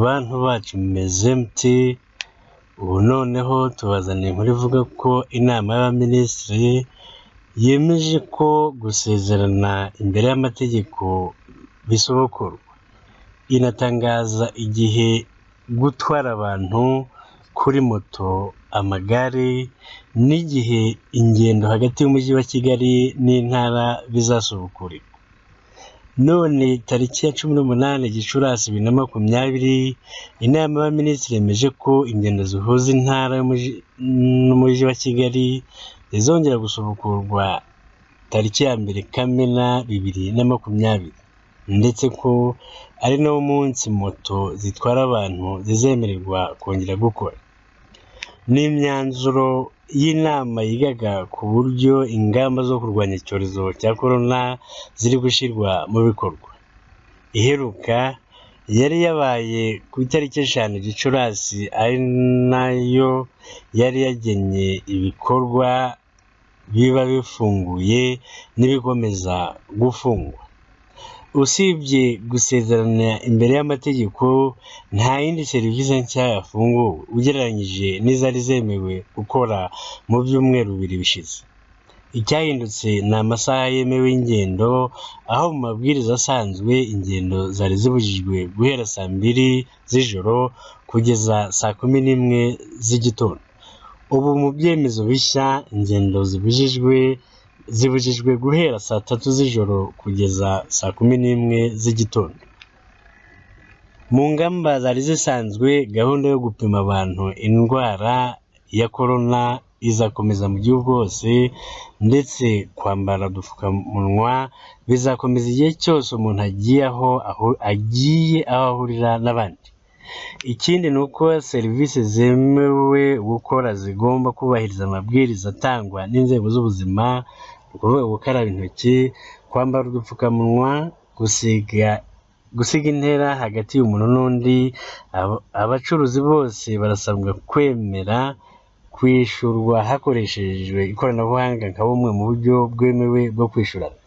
bantu bacu meze mti. Ubu noneho tubazaniye inkuru ivuga ko inama y'abaminisitiri yemeje ko gusezerana imbere y'amategeko bisubukurwa. Inatangaza igihe gutwara abantu kuri moto, amagare n'igihe ingendo hagati y'umujyi wa Kigali n'intara bizasubukurirwa. None tariki ya 18 Gicurasi 2020, inama y'abaminisitiri yemeje ko ingendo zihuza intara n'umujyi wa Kigali zizongera gusubukurwa tariki ya 1 Kamena 2020, ndetse ko ari nawo munsi moto zitwara abantu zizemererwa kongera gukora. N'imyanzuro y'inama yigaga ku buryo ingamba zo kurwanya icyorezo cya corona ziri gushyirwa mu bikorwa. Iheruka yari yabaye ku itariki 5 Gicurasi, ari nayo yari yagennye ibikorwa biba bifunguye n'ibikomeza gufungwa. Usibye gusezerana imbere y'amategeko, nta yindi serivisi nshya yafunguwe ugereranyije n'izari zemewe gukora mu byumweru 2 bishize. Icyahindutse ni amasaha yemewe y'ingendo, aho mu mabwiriza asanzwe ingendo zari zibujijwe guhera saa 2 z'ijoro kugeza saa 11 z'igitondo. Ubu mu byemezo bishya, ingendo zibujijwe guhera saa 3 z'ijoro kugeza saa 11 z'igitondo. Mu ngamba zari zisanzwe, gahunda yo gupima abantu indwara ya corona izakomeza mu gihugu hose, ndetse kwambara udupfukamunwa bizakomeza igihe cyose umuntu agiye aho ahurira n'abandi. Ikindi ni uko serivisi zemewe gukora zigomba kubahiriza amabwiriza atangwa n'inzego z'ubuzima, ukuvuga gukaraba intoki, kwambara udupfukamunwa, gusiga intera hagati y'umuntu n'undi. Abacuruzi bose barasabwa kwemera kwishyurwa hakoreshejwe ikoranabuhanga nka bumwe mu buryo bwemewe bwo kwishyurana.